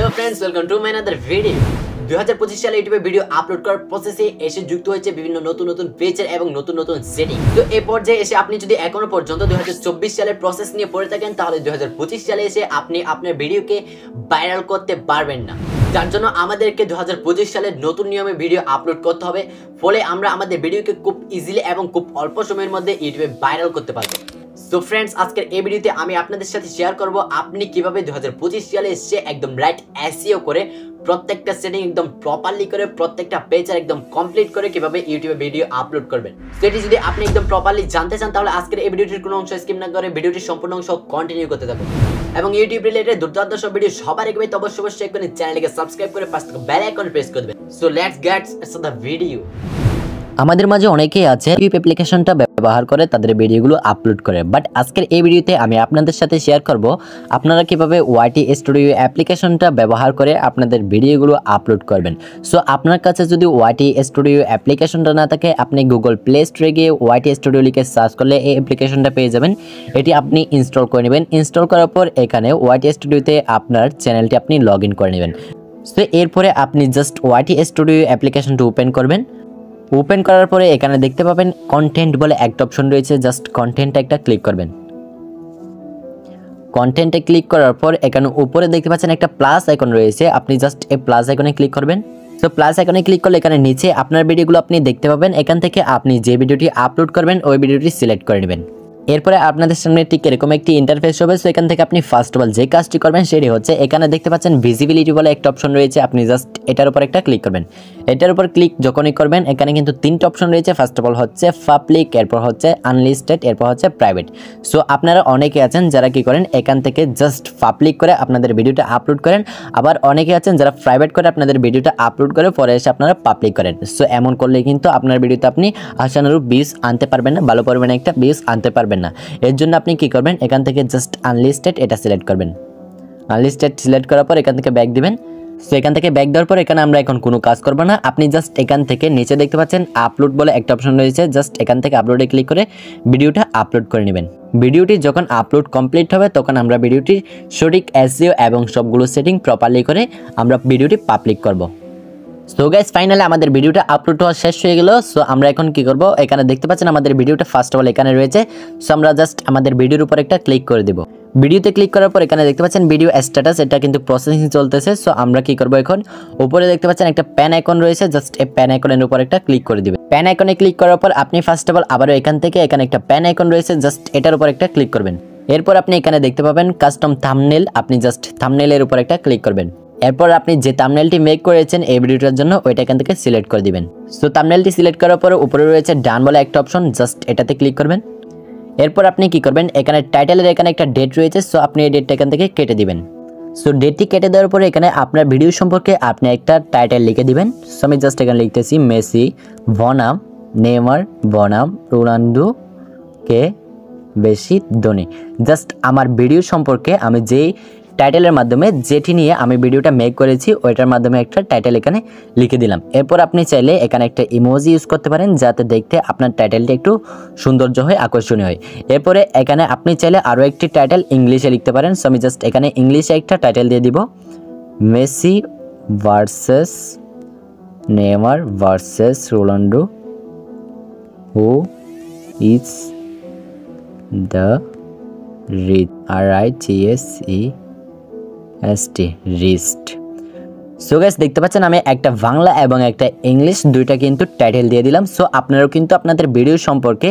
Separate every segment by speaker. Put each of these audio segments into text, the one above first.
Speaker 1: Hello friends welcome to my another video 2025 সালে ইউটিউবে video upload করার প্রসেসে এসে যুক্ত হয়েছে বিভিন্ন নতুন ফিচার এবং নতুন সেটিং। তো এই পর্যায়ে এসে আপনি যদি এখনো পর্যন্ত 2024 সালের প্রসেস নিয়ে পড়ে থাকেন তাহলে 2025 সালে এসে আপনি আপনার ভিডিওকে ভাইরাল করতে পারবেন না। যার জন্য আমাদেরকে 2025 সালের নতুন নিয়মে ভিডিও আপলোড করতে হবে, ফলে আমরা আমাদের ভিডিওকে খুব ইজিলি এবং খুব অল্প সময়ের মধ্যে ইউটিউবে ভাইরাল করতে পারবো। সো फ्रेंड्स আজকের এই ভিডিওতে আমি আপনাদের সাথে শেয়ার করব আপনি কিভাবে 2025 সালে এসে একদম রাইট এসইও করে প্রত্যেকটা সেটিং একদম প্রপারলি করে প্রত্যেকটা পেজের একদম কমপ্লিট করে কিভাবে ইউটিউবে ভিডিও আপলোড করবেন। সেটি যদি আপনি একদম প্রপারলি জানতে চান তাহলে আজকের এই ভিডিওটির কোনো অংশ স্কিপ না করে ভিডিওটির সম্পূর্ণ অংশ কন্টিনিউ করতে থাকুন এবং ইউটিউব রিলেটেড দুর্দান্ত সব ভিডিও সবার আগে পেতে অবশ্যই একটু চ্যানেলটিকে সাবস্ক্রাইব করে পাশে থাকা বেল আইকন প্রেস করে দিবেন। So let's get start the video.
Speaker 2: আমাদের মাঝে অনেকেই আছে ইউটিউব অ্যাপ্লিকেশনটা ব্যবহার করে তাদের ভিডিওগুলো আপলোড করে, বাট আজকের এই ভিডিওতে আমি আপনাদের সাথে শেয়ার করব আপনারা কিভাবে ওয়াইটি স্টুডিও অ্যাপ্লিকেশনটা ব্যবহার করে আপনাদের ভিডিওগুলো আপলোড করবেন। সো আপনার কাছে যদি ওয়াইটি স্টুডিও অ্যাপ্লিকেশনটা না থাকে আপনি গুগল প্লে স্টোরে গিয়ে ওয়াইটি স্টুডিও লিখে সার্চ করলে এই অ্যাপ্লিকেশনটা পেয়ে যাবেন। এটি আপনি ইনস্টল করে নেবেন। ইনস্টল করার পর এখানে ওয়াইটি স্টুডিওতে আপনার চ্যানেলটি আপনি লগ ইন করে নেবেন। সো এরপরে আপনি জাস্ট ওয়াইটি স্টুডিও অ্যাপ্লিকেশনটা ওপেন করবেন। ওপেন করার পরে এখানে দেখতে পাবেন কন্টেন্ট বলে একটা অপশন রয়েছে, জাস্ট কন্টেন্টে একটা ক্লিক করবেন। কন্টেন্টে ক্লিক করার পর এখানে উপরে দেখতে পাচ্ছেন একটা প্লাস আইকন রয়েছে, আপনি জাস্ট এই প্লাস আইকনে ক্লিক করবেন। তো প্লাস আইকনে ক্লিক করলে এখানে নিচে আপনার ভিডিওগুলো আপনি দেখতে পাবেন। এখান থেকে আপনি যে ভিডিওটি আপলোড করবেন ওই ভিডিওটি সিলেক্ট করে নেবেন। এরপরে আপনাদের সামনে ঠিক এরকম একটি ইন্টারফেস হবে। সো এখান থেকে আপনি ফার্স্ট অফ অল যে কাজটি করবেন সেটি হচ্ছে এখানে দেখতে পাচ্ছেন ভিজিবিলিটি বলে একটা অপশন রয়েছে, আপনি জাস্ট এটার উপর একটা ক্লিক করবেন। এটার উপর ক্লিক যখনই করবেন এখানে কিন্তু তিনটা অপশন রয়েছে। ফার্স্ট অফ অল হচ্ছে পাবলিক, এরপর হচ্ছে আনলিস্টেড, এরপর হচ্ছে প্রাইভেট। সো আপনারা অনেকে আছেন যারা কি করেন এখান থেকে জাস্ট পাবলিক করে আপনাদের ভিডিওটা আপলোড করেন, আবার অনেকে আছেন যারা প্রাইভেট করে আপনাদের ভিডিওটা আপলোড করে পরে এসে আপনারা পাবলিক করেন। সো এমন করলে কিন্তু আপনার ভিডিওতে আপনি আশানুরূপ ভিউজ আনতে পারবেন না, ভালো পরিমাণে একটা ভিউজ আনতে পারবেন না। এর জন্য আপনি কি করবেন এখান থেকে জাস্ট আনলিস্টেড এটা সিলেক্ট করবেন। আনলিস্টেড সিলেক্ট করার পর এখান থেকে ব্যাক দিবেন। সো এখান থেকে ব্যাক দেওয়ার পর এখানে আমরা এখন কোনো কাজ করব না, আপনি জাস্ট এখান থেকে নিচে দেখতে পাচ্ছেন আপলোড বলে একটা অপশন রয়েছে, জাস্ট এখান থেকে আপলোডে ক্লিক করে ভিডিওটা আপলোড করে নেবেন। ভিডিওটি যখন আপলোড কমপ্লিট হবে তখন আমরা ভিডিওটির সঠিক এসইও এবং সবগুলো সেটিং প্রপারলি করে আমরা ভিডিওটি পাবলিক করব। সো গাইস ফাইনালি আমাদের ভিডিওটা আপলোড হওয়া শেষ হয়ে গেল। সো আমরা এখন কি করব এখানে দেখতে পাচ্ছেন আমাদের ভিডিওটা ফার্স্ট অফ অল এখানে রয়েছে। সো আমরা জাস্ট আমাদের ভিডিওর উপর একটা ক্লিক করে দেব। ভিডিওতে ক্লিক করার পর এখানে দেখতে পাচ্ছেন ভিডিও স্ট্যাটাস, এটা কিন্তু প্রসেসিং চলতেছে। সো আমরা কি করব এখন উপরে দেখতে পাচ্ছেন একটা প্যান আইকন রয়েছে, জাস্ট এই প্যান আইকনের উপর একটা ক্লিক করে দিবেন। প্যান আইকনে ক্লিক করার পর আপনি ফার্স্ট অফ অল আবারও এখান থেকে এখানে একটা প্যান আইকন রয়েছে, জাস্ট এটার উপর একটা ক্লিক করবেন। এরপর আপনি এখানে দেখতে পাবেন কাস্টম থাম্বনেল, আপনি জাস্ট থাম্বনেলের উপর একটা ক্লিক করবেন। এরপর আপনি যে থাম্বনেলটি মেক করেছেন এই ভিডিওটার জন্য ওইটা এখান থেকে সিলেক্ট করে দিবেন। সো থাম্বনেলটি সিলেক্ট করার পর উপরে রয়েছে ডান বলে একটা অপশন, জাস্ট এটাতে ক্লিক করবেন। এরপর আপনি কি করবেন এখানে টাইটেলের এখানে একটা ডেট রয়েছে, সো আপনি এই ডেটটা এখান থেকে কেটে দিবেন। সো ডেটটি কেটে দেওয়ার পরে এখানে আপনার ভিডিও সম্পর্কে আপনি একটা টাইটেল লিখে দিবেন। সো আমি জাস্ট এখানে লিখতেছি মেসি বনাম নেইমার বনাম রোনাল্ডো কে বেশি ধনী। জাস্ট আমার ভিডিও সম্পর্কে আমি যেই টাইটেলের মাধ্যমে যেটি নিয়ে আমি ভিডিওটা মেক করেছি ওইটার মাধ্যমে একটা টাইটেল এখানে লিখে দিলাম। এরপর আপনি চাইলে এখানে একটা ইমোজি ইউজ করতে পারেন যাতে দেখতে আপনার টাইটেলটা একটু সৌন্দর্য হয়, আকর্ষণীয় হয়। এরপরে এখানে আপনি চাইলে আরও একটি টাইটেল ইংলিশে লিখতে পারেন। সো আমি জাস্ট এখানে ইংলিশে একটা টাইটেল দিয়ে দিব, Messi versus Neymar versus Ronaldo who is the wrist. So guys দেখতে পাচ্ছেন আমি একটা বাংলা এবং একটা ইংলিশ দুইটা কিন্তু টাইটেল দিয়ে দিলাম। সো আপনারাও কিন্তু আপনাদের ভিডিও সম্পর্কে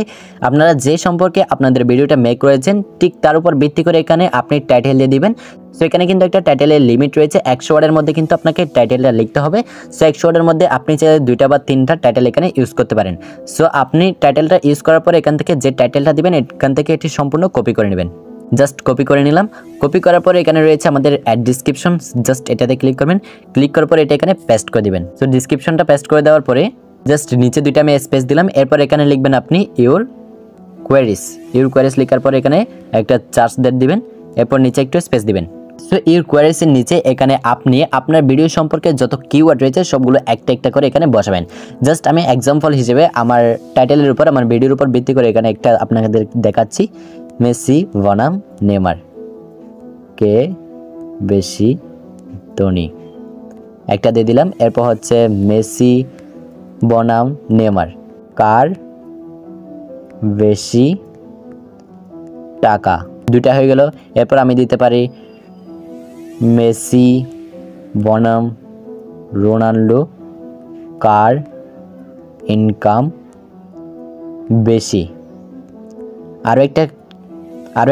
Speaker 2: আপনারা যে সম্পর্কে আপনাদের ভিডিওটা মেক করেছেন ঠিক তার উপর ভিত্তি করে এখানে আপনি টাইটেল দিয়ে দিবেন। সো এখানে কিন্তু একটা টাইটেলের লিমিট রয়েছে, 100 ওয়ার্ডের মধ্যে কিন্তু আপনাকে টাইটেলটা লিখতে হবে। সো 100 ওয়ার্ডের মধ্যে আপনি চাইলে 2টা বা 3টা টাইটেল এখানে ইউজ করতে পারেন। সো আপনি টাইটেলটা ইউজ করার পরে এখান থেকে যে টাইটেলটা দিবেন এখান থেকে এটি সম্পূর্ণ কপি করে নেবেন। জাস্ট কপি করে নিলাম। কপি করার পরে এখানে রয়েছে আমাদের অ্যাড ডিসক্রিপশন, জাস্ট এটাতে ক্লিক করবেন। ক্লিক করার পরে এটা এখানে পেস্ট করে দিবেন। সো ডিসক্রিপশনটা পেস্ট করে দেওয়ার পরে জাস্ট নিচে দুইটা আমি স্পেস দিলাম। এরপর এখানে লিখবেন আপনি ইউর কোয়েরিজ লেখার পরে এখানে একটা চার্জ ডেট দিবেন। এরপর নিচে একটু স্পেস দিবেন। সো ইউর কোয়েরিজের নিচে এখানে আপনি আপনার ভিডিও সম্পর্কে যত কিওয়ার্ড রয়েছে সবগুলো একটা একটা করে এখানে বসাবেন। জাস্ট আমি এক্সাম্পল হিসেবে আমার টাইটেলের উপর আমার ভিডিওর উপর ভিত্তি করে এখানে একটা আপনাদের দেখাচ্ছি, মেসি বনাম নেইমার কে বেশি অ্যান্থনি একটা দিয়ে দিলাম। এরপর হচ্ছে মেসি বনাম নেইমার, কার বেশি টাকা, দুইটা হয়ে গেল। এরপর আমি দিতে পারি মেসি বনাম রোনাল্ডো, কার ইনকাম বেশি। আরও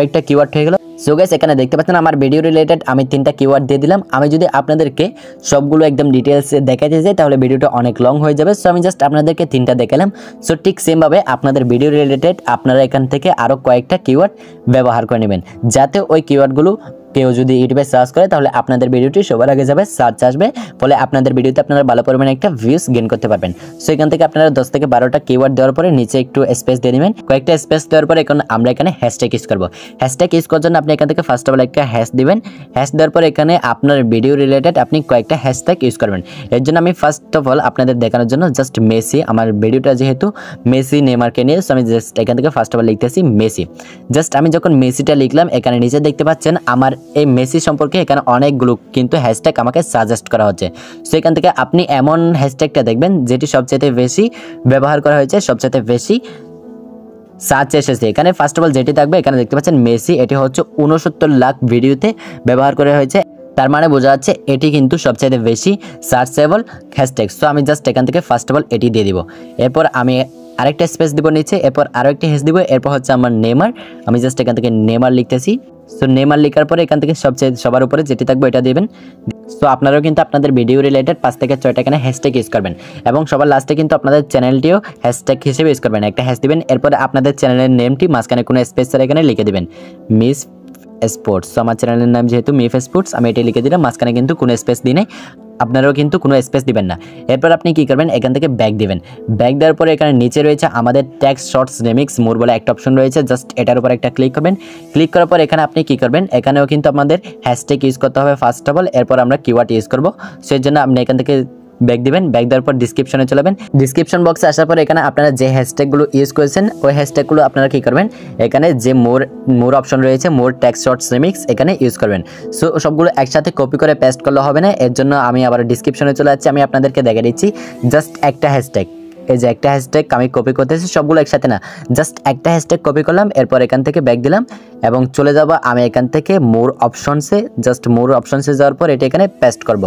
Speaker 2: একটা কিওয়ার্ড হয়ে গেল। সো গাইস এখানে দেখতে পাচ্ছেন আমার ভিডিও রিলেটেড আমি 3টা কিওয়ার্ড দিয়ে দিলাম। আমি যদি আপনাদেরকে সবগুলো একদম ডিটেলসে দেখাতে যাই তাহলে ভিডিওটা অনেক লং হয়ে যাবে। সো আমি জাস্ট আপনাদেরকে 3টা দেখালাম। সো ঠিক সেমভাবে আপনাদের ভিডিও রিলেটেড আপনারা এখান থেকে আরও কয়েকটা কিওয়ার্ড ব্যবহার করে নেবেন, যাতে ওই কিওয়ার্ডগুলো কেউ যদি ইউটিউবে সার্চ করে তাহলে আপনাদের ভিডিওটি সবার আগে যাবে, সার্চ আসবে, ফলে আপনাদের ভিডিওতে আপনারা ভালো পরিমাণে একটা ভিউজ গেইন করতে পারবেন। সো এখান থেকে আপনারা 10 থেকে 12টা কিওয়ার্ড দেওয়ার পরে নিচে একটু স্পেস দিয়ে দিবেন। কয়েকটা স্পেস দেওয়ার পরে এখন আমরা এখানে হ্যাশট্যাগ ইউজ করব। হ্যাশট্যাগ ইউজ করার জন্য আপনি এখান থেকে ফার্স্ট অফ অল একটা হ্যাশ দিবেন। হ্যাশ দেওয়ার পরে এখানে আপনার ভিডিও রিলেটেড আপনি কয়েকটা হ্যাশট্যাগ ইউজ করবেন। এর জন্য আমি ফার্স্ট অফ অল আপনাদের দেখানোর জন্য জাস্ট মেসি, আমার ভিডিওটা যেহেতু মেসি নেইমারকে নিয়ে, সো আমি জাস্ট এখান থেকে ফার্স্ট অফ অল লিখতেছি মেসি। জাস্ট আমি যখন মেসিটা লিখলাম এখানে নিচে দেখতে পাচ্ছেন আমার এই মেসি সম্পর্কে এখানে অনেকগুলো কিন্তু হ্যাশট্যাগ আমাকে সাজেস্ট করা হচ্ছে। সো এখান থেকে আপনি এমন হ্যাশট্যাগটা দেখবেন যেটি সবচেয়ে বেশি ব্যবহার করা হয়েছে, সবচেয়ে বেশি সার্চ এসেছে। এখানে ফার্স্ট অফ অল যেটি থাকবে এখানে দেখতে পাচ্ছেন মেসি, এটি হচ্ছে 69 লাখ ভিডিওতে ব্যবহার করা হয়েছে। তার মানে বোঝা যাচ্ছে এটি কিন্তু সবচেয়ে বেশি সার্চেবল হ্যাশট্যাগ। সো আমি জাস্ট এখান থেকে ফার্স্ট অফ অল এটি দিয়ে দিব। এরপর আমি আরেকটা স্পেস দিব নিচে, এরপর আরও একটা হ্যাশ দিব। এরপর হচ্ছে আমার নেইমার, আমি জাস্ট এখান থেকে নেইমার লিখতেছি। সো নেইমার লেখার পরে এখান থেকে সবার উপরে যেটি থাকবে এটা দিবেন। সো আপনারাও কিন্তু আপনাদের ভিডিও রিলেটেড 5 থেকে 6টা এখানে হ্যাশট্যাগ ইউজ করবেন, এবং সবার লাস্টে কিন্তু আপনাদের চ্যানেলটিও হ্যাশট্যাগ হিসেবে ইউজ করবেন। একটা হ্যাশ দিবেন, এরপরে আপনাদের চ্যানেলের নেমটি মাঝখানে কোনো স্পেস ছাড়া এখানে লিখে দিবেন মিস স্পোর্টস। সো আমার চ্যানেলের নাম যেহেতু মিফ স্পোর্টস, আমি এটি লিখে দিলাম, মাঝখানে কিন্তু কোনো স্পেস দিই নাই, আপনারাও কিন্তু কোনো স্পেস দিবেন না। এরপর আপনি কি করবেন, এখান থেকে ব্যাক দিবেন। ব্যাক দেওয়ার পরে এখানে নিচে রয়েছে আমাদের টেক্সট শর্টস রিমিক্স মোর বলে একটা অপশন রয়েছে, জাস্ট এটার উপর একটা ক্লিক করবেন। ক্লিক করার পর এখানে আপনি কি করবেন, এখানেও কিন্তু আমাদের হ্যাশট্যাগ ইউজ করতে হবে ফার্স্ট অফ অল, এরপর আমরা কিওয়ার্ড ইউজ করব। সেই জন্য আপনি এখান থেকে ব্যাক দিবেন। ব্যাক দেওয়ার পর ডিসক্রিপশনে চলে যাবেন। ডিসক্রিপশন বক্সে আসার পর এখানে আপনারা যে হ্যাশট্যাগুলো ইউজ করেছেন ওই হ্যাশট্যাগুলো আপনারা কি করবেন, এখানে যে মোর অপশন রয়েছে মোর টেক্সট শর্টস রিমিক্স এখানে ইউজ করবেন। সো সবগুলো একসাথে কপি করে পেস্ট করলে হবে না, এর জন্য আমি আবার ডিসক্রিপশনে চলে যাচ্ছি। আমি আপনাদেরকে দেখে দিচ্ছি জাস্ট একটা হ্যাশট্যাগ, এই যে একটা হ্যাশট্যাগ আমি কপি করতেছি, সবগুলো একসাথে না, জাস্ট একটা হ্যাশট্যাগ কপি করলাম। এরপর এখান থেকে ব্যাক দিলাম এবং চলে যাব আমি এখান থেকে মোর অপশনসে। জাস্ট মোর অপশনসে যাওয়ার পর এটা এখানে পেস্ট করব।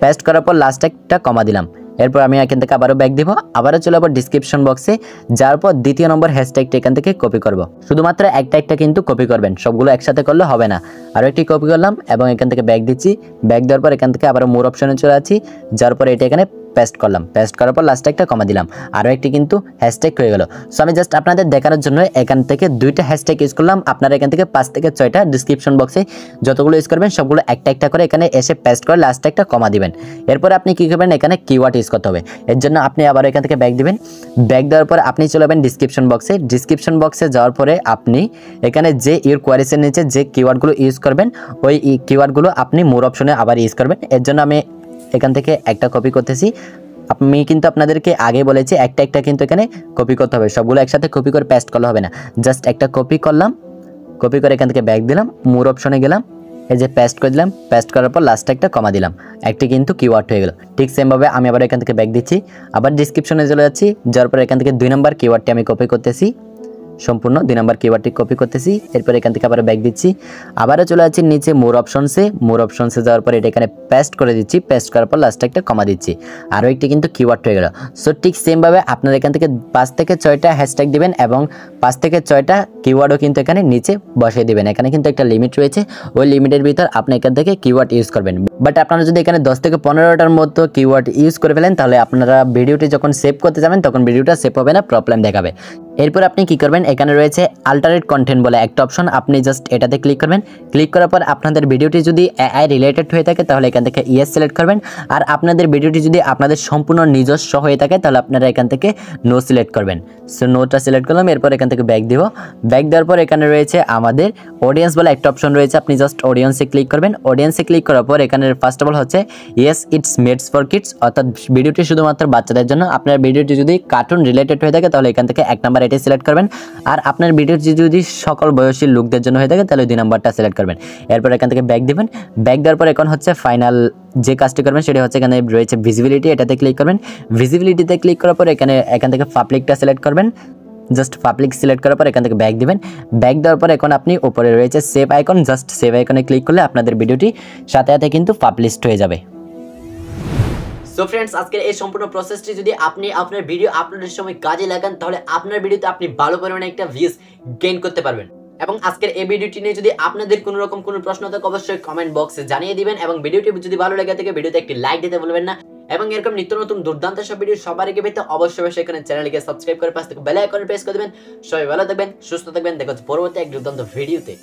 Speaker 2: পেস্ট করার পর লাস্ট একটা কমা দিলাম। এরপর আমি এখান থেকে আবারও ব্যাক দিব, আবারও চলে যাবো ডিসক্রিপশন বক্সে, যার পর দ্বিতীয় নম্বর হ্যাশট্যাগটা এখান থেকে কপি করব। শুধুমাত্র একটা কিন্তু কপি করবেন, সবগুলো একসাথে করলে হবে না। আরও একটি কপি করলাম এবং এখান থেকে ব্যাক দিচ্ছি। ব্যাক দেওয়ার পর এখান থেকে আবারও মোর অপশনে চলে যাচ্ছি, যার পর এটা এখানে পেস্ট করলাম। পেস্ট করার পর লাস্টে একটা কমা দিলাম, আরও একটি কিন্তু হ্যাশট্যাগ হয়ে গেল। সো আমি জাস্ট আপনাদের দেখানোর জন্য এখান থেকে 2টা হ্যাশট্যাগ ইউজ করলাম। আপনারা এখান থেকে 5 থেকে 6টা ডিসক্রিপশন বক্সে যতগুলো ইউজ করবেন সবগুলো একটা করে এখানে এসে পেস্ট করে লাস্টে একটা কমা দিবেন। এরপর আপনি কি করবেন, এখানে কিওয়ার্ড ইউজ করতে হবে। এর জন্য আপনি আবার এখান থেকে ব্যাক দিবেন। ব্যাক দেওয়ার পর আপনি চলে যাবেন ডিসক্রিপশন বক্সে। ডিসক্রিপশন বক্সে যাওয়ার পরে আপনি এখানে যে ইউর কোয়ারিসের নিচে যে কিওয়ার্ডগুলো ইউজ করবেন ওই কিওয়ার্ডগুলো আপনি মোর অপশনে আবার ইউজ করবেন। এর জন্য আমি এখান থেকে একটা কপি করতেছি। আমি কিন্তু আপনাদেরকে আগে বলেছি একটা কিন্তু এখানে কপি করতে হবে, সবগুলো একসাথে কপি করে পেস্ট করলে হবে না। জাস্ট একটা কপি করলাম, কপি করে এখান থেকে ব্যাক দিলাম, মোর অপশনে গেলাম, এই যে পেস্ট করে দিলাম। পেস্ট করার পর লাস্টে একটা কমা দিলাম, একটি কিন্তু কিওয়ার্ড হয়ে গেল। ঠিক সেমভাবে আমি আবার এখান থেকে ব্যাক দিচ্ছি, আবার ডিসক্রিপশনে চলে যাচ্ছি, যার পর এখান থেকে 2 নম্বর কিওয়ার্ডটি আমি কপি করতেছি, সম্পূর্ণ 2 নম্বর কিওয়ার্ডটি কপি করতেছি। এরপর এখান থেকে আবার ব্যাক দিচ্ছি, আবারও চলে যাচ্ছি নিচে মোর অপশনসে যাওয়ার পর এটা এখানে পেস্ট করে দিচ্ছি। পেস্ট করার পর লাস্টে একটা কমা দিচ্ছি, আরও একটি কিন্তু কিওয়ার্ড হয়ে গেল। সো ঠিক সেমভাবে আপনারা এখান থেকে 5 থেকে 6টা হ্যাশট্যাগ দিবেন এবং 5 থেকে 6টা কিওয়ার্ডও কিন্তু এখানে নিচে বসিয়ে দিবেন। এখানে কিন্তু একটা লিমিট রয়েছে, ওই লিমিটের ভিতর আপনি এখান থেকে কিওয়ার্ড ইউজ করবেন। বাট আপনারা যদি এখানে 10 থেকে 15টার মতো কিওয়ার্ড ইউজ করে ফেলেন তাহলে আপনারা ভিডিওটি যখন সেভ করতে যাবেন তখন ভিডিওটা সেভ হবে না, প্রবলেম দেখাবে। এরপর আপনি কি করবেন, এখানে রয়েছে আল্টারেট কন্টেন্ট বলে একটা অপশন, আপনি জাস্ট এটাতে ক্লিক করবেন। ক্লিক করার পর আপনাদের ভিডিওটি যদি এআই রিলেটেড হয়ে থাকে তাহলে এখান থেকে ইয়েস সিলেক্ট করবেন, আর আপনাদের ভিডিওটি যদি আপনাদের সম্পূর্ণ নিজস্ব হয়ে থাকে তাহলে আপনারা এখান থেকে নো সিলেক্ট করবেন। সো নোটা সিলেক্ট করলাম, এরপর এখান থেকে ব্যাক দিব। ব্যাক দেওয়ার পর এখানে রয়েছে আমাদের অডিয়েন্স বলে একটা অপশন রয়েছে, আপনি জাস্ট অডিয়েন্সে ক্লিক করবেন। অডিয়েন্সে ক্লিক করার পর এখানে এখানে ফার্স্ট অফ অল হচ্ছে yes it's made for kids, অর্থাৎ ভিডিওটি শুধুমাত্র বাচ্চাদের জন্য। আপনার ভিডিওটি যদি কার্টুন রিলেটেড হয়ে থাকে তাহলে এখান থেকে 1 নাম্বার এটাই সিলেক্ট করবেন, আর আপনার ভিডিওটি যদি সকল বয়সী লোকদের জন্য হয়ে থাকে তাহলে 2 নাম্বারটা সিলেক্ট করবেন। এরপর এখান থেকে ব্যাক দিবেন। ব্যাক দেওয়ার পর এখন হচ্ছে ফাইনাল যে কাজটি করবেন সেটা হচ্ছে এখানে রয়েছে ভিজিবিলিটি, এটাতে ক্লিক করবেন। ভিজিবিলিটিতে ক্লিক করার পর এখান থেকে পাবলিকটা সিলেক্ট করবেন। জাস্ট পাবলিক সিলেক্ট করার পর এখান থেকে ব্যাক দিবেন। ব্যাক দেওয়ার পর এখন আপনি উপরে রয়েছে সেভ আইকন, জাস্ট সেভ আইকনে ক্লিক করলে আপনাদের ভিডিওটি সাথে সাথে কিন্তু পাবলিশড হয়ে যাবে।
Speaker 1: সো ফ্রেন্ডস, আজকের এই সম্পূর্ণ প্রসেসটি যদি আপনি আপনার ভিডিও আপলোডের সময় কাজে লাগান তাহলে আপনার ভিডিওতে আপনি ভালো পরিমাণে একটা ভিউজ গেইন করতে পারবেন। এবং আজকের এই ভিডিওটি নিয়ে যদি আপনাদের কোনো রকম কোনো প্রশ্ন থাকে অবশ্যই কমেন্ট বক্সে জানিয়ে দিবেন, এবং ভিডিওটি যদি ভালো লাগে থাকে ভিডিওতে একটি লাইক দিতে ভুলবেন না, এবং এরকম নিত্য নতুন দুর্দান্ত সব ভিডিও সবার আগে পেতে অবশ্যই এখানে চ্যানেলকে সাবস্ক্রাইব করে পাশে বেল আইকনে প্রেস করে দিবেন। সবাই ভালো থাকবেন, সুস্থ থাকবেন, দেখা হচ্ছে পরবর্তী এক দুর্দান্ত ভিডিওতে।